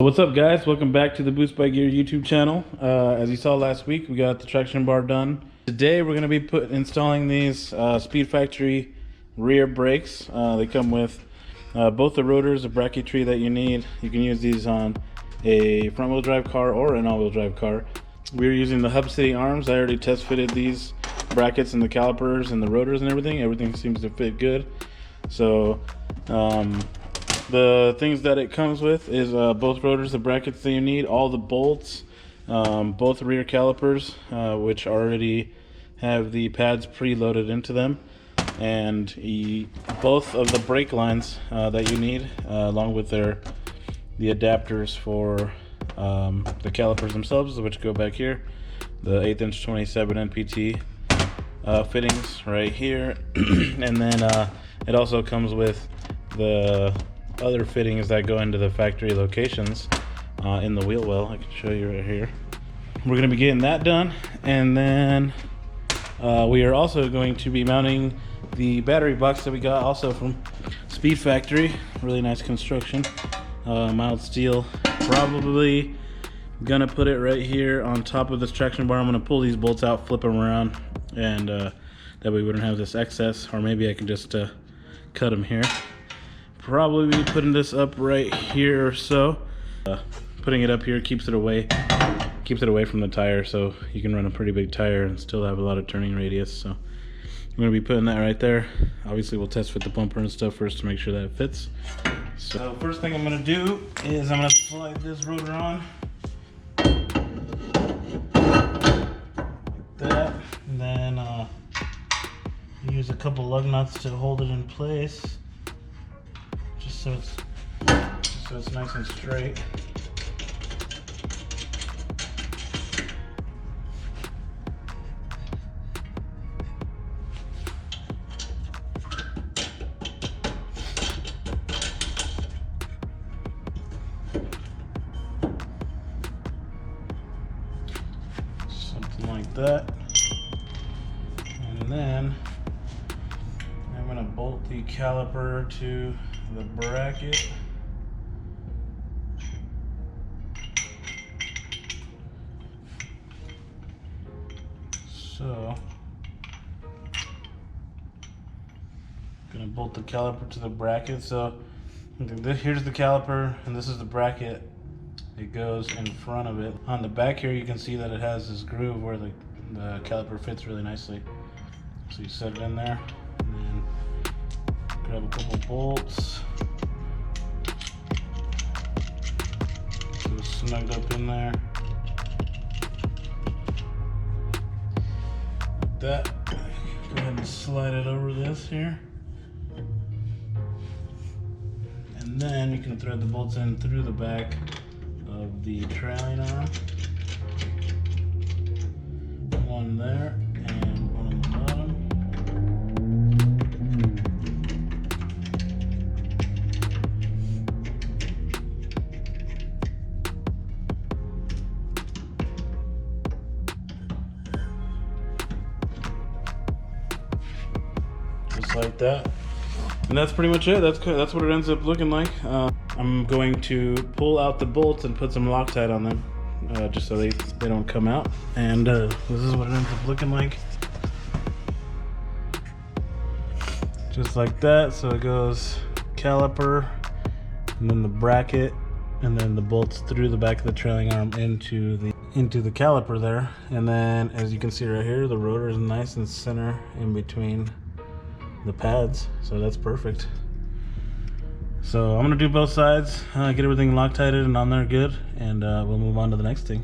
What's up, guys? Welcome back to the Boost by Gear YouTube channel. As you saw last week, we got the traction bar done. Today we're going to be installing these Speedfactory rear brakes. They come with both the rotors, the bracketry that you need. You can use these on a front-wheel drive car or an all-wheel drive car. We're using the Hub City arms. I already test fitted these brackets and the calipers and the rotors and everything. Everything seems to fit good. So the things that it comes with is both rotors, the brackets that you need, all the bolts, both rear calipers, which already have the pads preloaded into them, and both of the brake lines that you need, along with the adapters for the calipers themselves, which go back here, the 1/8 inch 27 NPT fittings right here, and then it also comes with the other fittings that go into the factory locations in the wheel well. I can show you right here. We're going to be getting that done, and then we are also going to be mounting the battery box that we got also from Speedfactory. Really nice construction, mild steel. Probably gonna put it right here on top of this traction bar. I'm gonna pull these bolts out, flip them around, and that way we wouldn't have this excess, or maybe I can just cut them here. Probably be putting this up right here or so. Putting it up here keeps it away from the tire, so you can run a pretty big tire and still have a lot of turning radius. So I'm going to be putting that right there. Obviously we'll test fit the bumper and stuff first to make sure that it fits. So first thing I'm going to do is I'm going to slide this rotor on like that, and then use a couple lug nuts to hold it in place. So it's nice and straight. Something like that. And then I'm going to bolt the caliper to the bracket. So gonna bolt the caliper to the bracket. So here's the caliper and this is the bracket. It goes in front of it. On the back here you can see that it has this groove where the caliper fits really nicely. So you set it in there and then grab a couple bolts. So it's snugged up in there. Like that. Go ahead and slide it over this here. And then you can thread the bolts in through the back of the trailing arm. One there and one on the bottom. Just like that, and that's pretty much it. That's what it ends up looking like. I'm going to pull out the bolts and put some Loctite on them, just so they don't come out. And this is what it ends up looking like, just like that. So it goes caliper, and then the bracket, and then the bolts through the back of the trailing arm into the caliper there. And then, as you can see right here, the rotor is nice and center in between the pads, so that's perfect. So I'm gonna do both sides, get everything Loctited and on there good, and we'll move on to the next thing.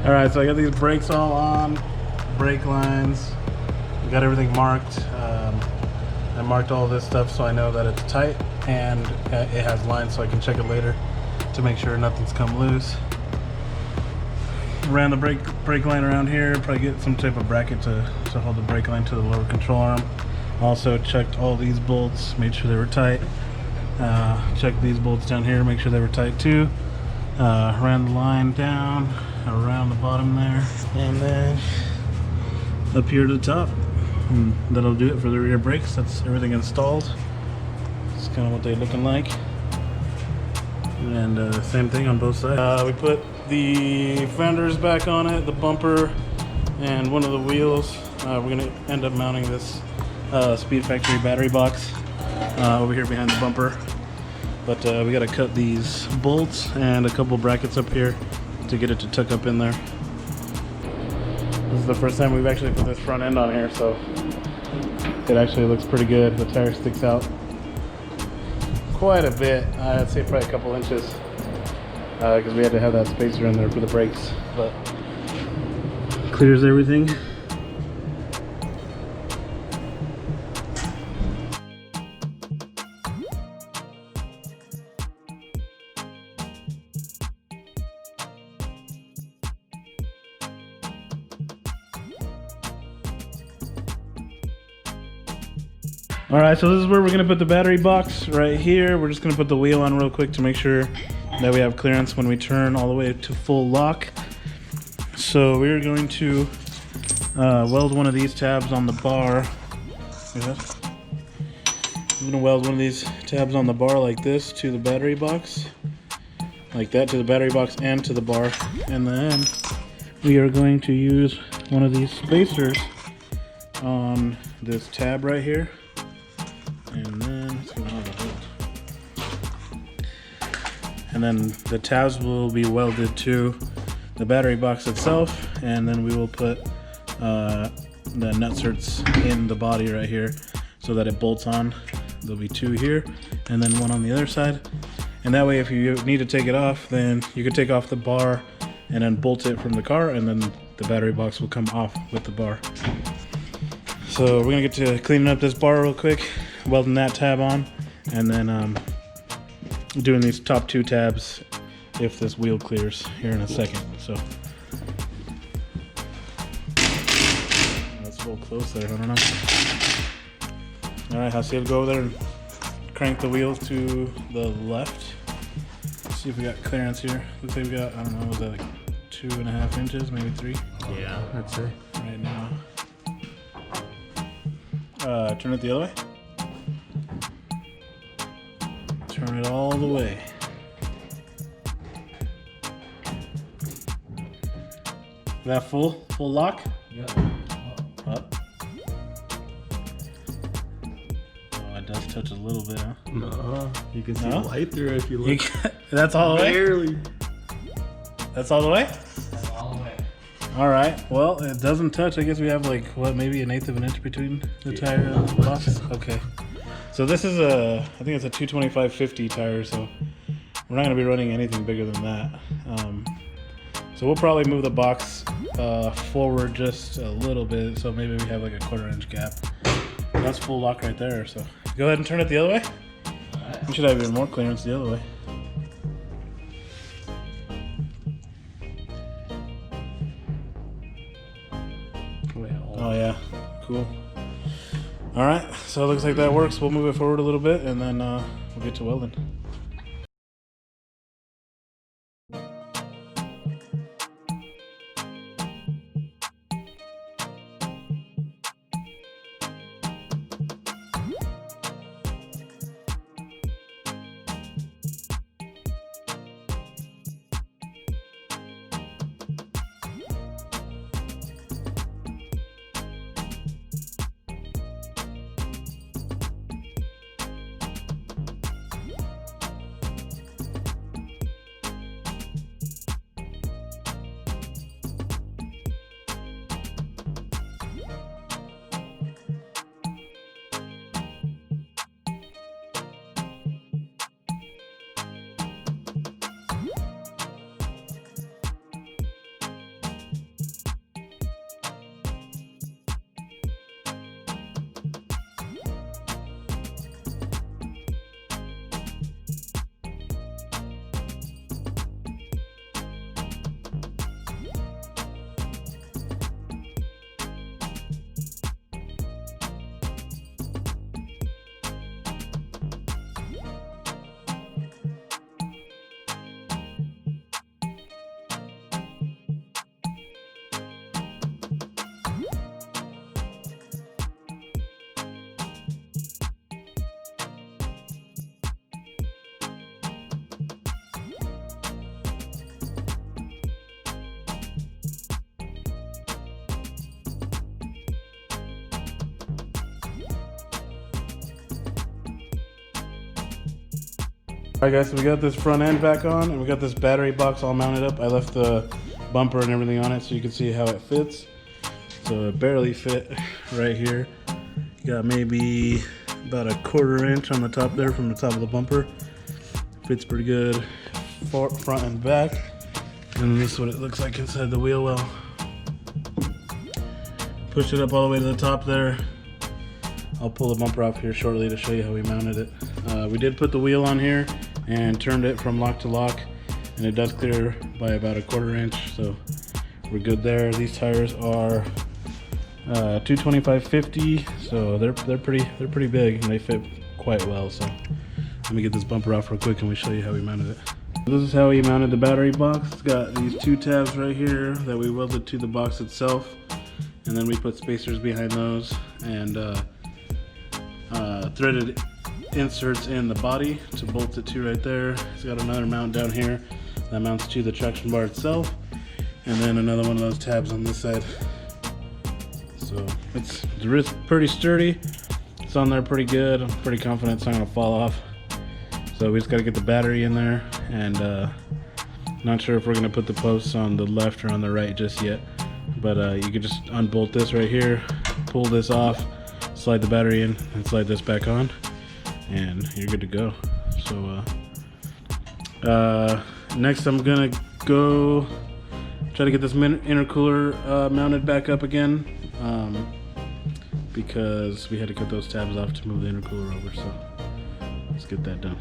All right, so I got these brakes all on, brake lines, we got everything marked. I marked all this stuff so I know that it's tight, and it has lines so I can check it later to make sure nothing's come loose. ran the brake line around here. Probably get some type of bracket to hold the brake line to the lower control arm. Also checked all these bolts, made sure they were tight. Checked these bolts down here, make sure they were tight too. Ran the line down around the bottom there, and then up here to the top. And that'll do it for the rear brakes. That's everything installed. That's kind of what they're looking like. And same thing on both sides. We put the fenders back on it, the bumper, and one of the wheels. We're gonna end up mounting this Speedfactory battery box over here behind the bumper. But we gotta cut these bolts and a couple brackets up here to get it to tuck up in there. This is the first time we've actually put this front end on here, so it actually looks pretty good. The tire sticks out quite a bit. I'd say probably a couple inches, because we had to have that spacer in there for the brakes, but clears everything. All right, so this is where we're gonna put the battery box right here. We're just gonna put the wheel on real quick to make sure that we have clearance when we turn all the way to full lock. So we're going to weld one of these tabs on the bar. I'm gonna weld one of these tabs on the bar like this to the battery box. Like that, to the battery box and to the bar. And then we are going to use one of these spacers on this tab right here. And then it's gonna hold the bolt. And then the tabs will be welded to the battery box itself, and then we will put the nutserts in the body right here so that it bolts on. There'll be two here and then one on the other side. And that way if you need to take it off, then you can take off the bar and then bolt it from the car, and then the battery box will come off with the bar. So we're gonna get to cleaning up this bar real quick, welding that tab on, and then doing these top two tabs if this wheel clears here in a second. So that's a little close there, I don't know. All right, I'll see you go over there and crank the wheels to the left. See if we got clearance here. Looks like we got, I don't know, was that like 2.5 inches, maybe 3? Yeah, I'd say. Right now. Turn it the other way. Turn it all the way. That full lock? Yep. Up. Oh, it does touch a little bit, huh? No, you can see No? light through it if you look. That's all the way? Barely. That's all the way? That's all the way. All right. Well, it doesn't touch. I guess we have like, what, maybe 1/8 of an inch between the tire and the box? Okay. So this is I think it's a 225/50 tire, so we're not going to be running anything bigger than that. So we'll probably move the box forward just a little bit, so maybe we have like a 1/4 inch gap. That's full lock right there, so go ahead and turn it the other way. Right. We should have even more clearance the other way. Oh yeah, cool. All right, so it looks like that works. We'll move it forward a little bit, and then we'll get to welding. Alright guys, so we got this front end back on and we got this battery box all mounted up. I left the bumper and everything on it so you can see how it fits. So it barely fit right here. You got maybe about a 1/4 inch on the top there from the top of the bumper. Fits pretty good front and back. And this is what it looks like inside the wheel well. Push it up all the way to the top there. I'll pull the bumper off here shortly to show you how we mounted it. We did put the wheel on here and turned it from lock to lock, and it does clear by about a 1/4 inch, so we're good there. These tires are 225/50, so they're pretty big and they fit quite well. So let me get this bumper off real quick and we show you how we mounted it. This is how we mounted the battery box. It's got these 2 tabs right here that we welded to the box itself, and then we put spacers behind those and threaded inserts in the body to bolt it to right there. It's got another mount down here that mounts to the traction bar itself, and then another one of those tabs on this side. So it's pretty sturdy. It's on there pretty good. I'm pretty confident it's not gonna fall off. So we just gotta get the battery in there, and not sure if we're gonna put the posts on the left or on the right just yet. But you could just unbolt this right here, pull this off, slide the battery in, and slide this back on, and you're good to go. So next I'm gonna go try to get this intercooler mounted back up again, because we had to cut those tabs off to move the intercooler over, so let's get that done.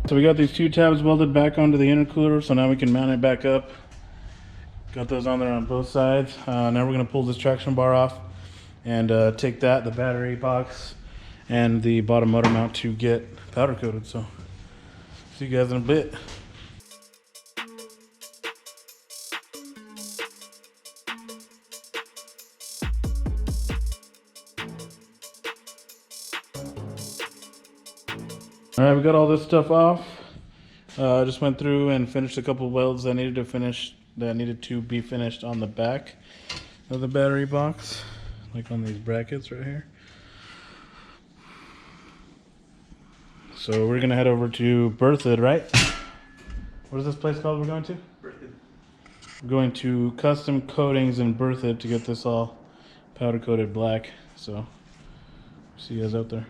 So we got these 2 tabs welded back onto the intercooler, so now we can mount it back up. Got those on there on both sides. Now we're going to pull this traction bar off and take that, the battery box, and the bottom motor mount to get powder coated. So see you guys in a bit. All right, we got all this stuff off. I just went through and finished a couple welds that needed to be finished on the back of the battery box, like on these brackets right here. So we're gonna head over to Berthoud, right? What is this place called we're going to? Berthoud. We're going to Custom Coatings in Berthoud to get this all powder coated black. So see you guys out there.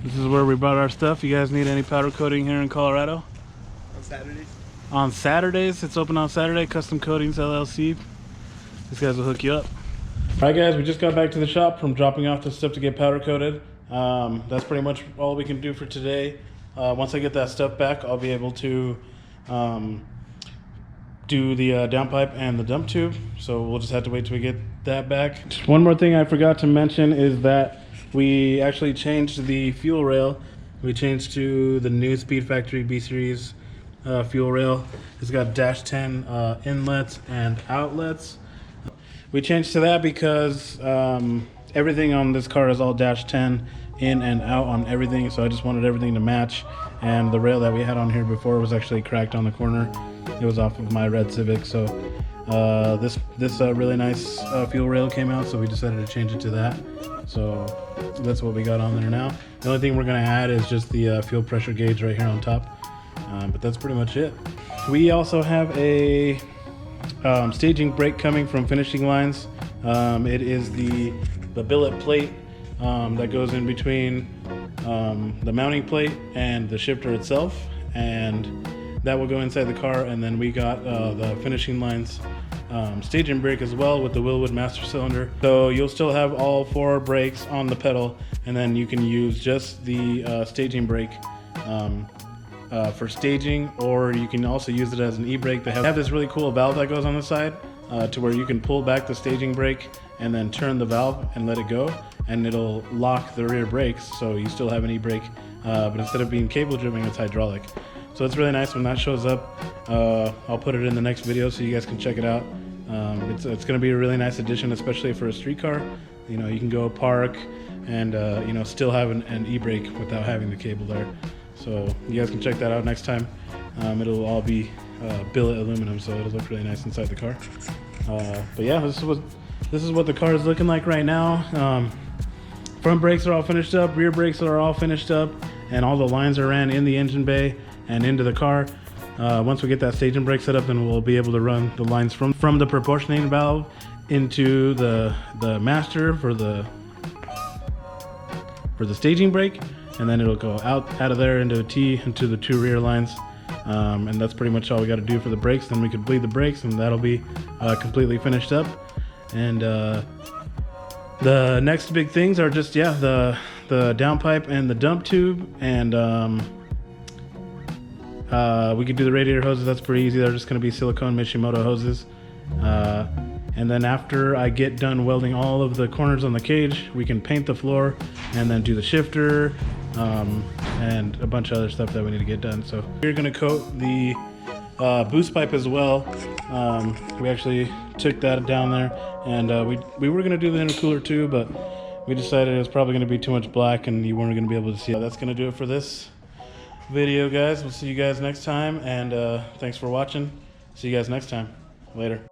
This is where we bought our stuff. You guys need any powder coating here in Colorado? On Saturdays? On Saturdays. It's open on Saturday. Custom Coatings LLC. These guys will hook you up. Alright guys, we just got back to the shop from dropping off the stuff to get powder coated. That's pretty much all we can do for today. Once I get that stuff back, I'll be able to do the downpipe and the dump tube. So we'll just have to wait till we get that back. Just one more thing I forgot to mention is that we actually changed the fuel rail. We changed to the new Speedfactory B Series fuel rail. It's got -10 inlets and outlets. We changed to that because everything on this car is all -10 in and out on everything, so I just wanted everything to match, and the rail that we had on here before was actually cracked on the corner. It was off of my red Civic, so this really nice fuel rail came out, so we decided to change it to that. So that's what we got on there now. The only thing we're gonna add is just the fuel pressure gauge right here on top, but that's pretty much it. We also have a staging brake coming from Finishing Lines. It is the billet plate that goes in between the mounting plate and the shifter itself, and that will go inside the car. And then we got the Finishing Lines staging brake as well with the Willwood master cylinder. So you'll still have all 4 brakes on the pedal, and then you can use just the staging brake for staging, or you can also use it as an e-brake. They have this really cool valve that goes on the side to where you can pull back the staging brake and then turn the valve and let it go, and it'll lock the rear brakes, so you still have an e-brake, but instead of being cable driven, it's hydraulic. So it's really nice when that shows up. I'll put it in the next video so you guys can check it out. It's going to be a really nice addition, especially for a street car. You know, you can go park and you know, still have an e-brake without having the cable there. So you guys can check that out next time. It'll all be billet aluminum, so it'll look really nice inside the car. But yeah, this is what the car is looking like right now. Front brakes are all finished up, rear brakes are all finished up, and all the lines are ran in the engine bay and into the car. Once we get that staging brake set up, then we'll be able to run the lines from the proportioning valve into the master for the staging brake, and then it'll go out of there into a T into the 2 rear lines. And that's pretty much all we got to do for the brakes. Then we could bleed the brakes, and that'll be completely finished up. And the next big things are just the downpipe and the dump tube, and we could do the radiator hoses. That's pretty easy. They're just going to be silicone Mishimoto hoses. And then after I get done welding all of the corners on the cage, we can paint the floor and then do the shifter and a bunch of other stuff that we need to get done. So we're going to coat the boost pipe as well. We actually took that down there, and we were going to do the intercooler too, but we decided it was probably going to be too much black and you weren't going to be able to see it. That's going to do it for this video, guys. We'll see you guys next time, and thanks for watching. See you guys next time. Later.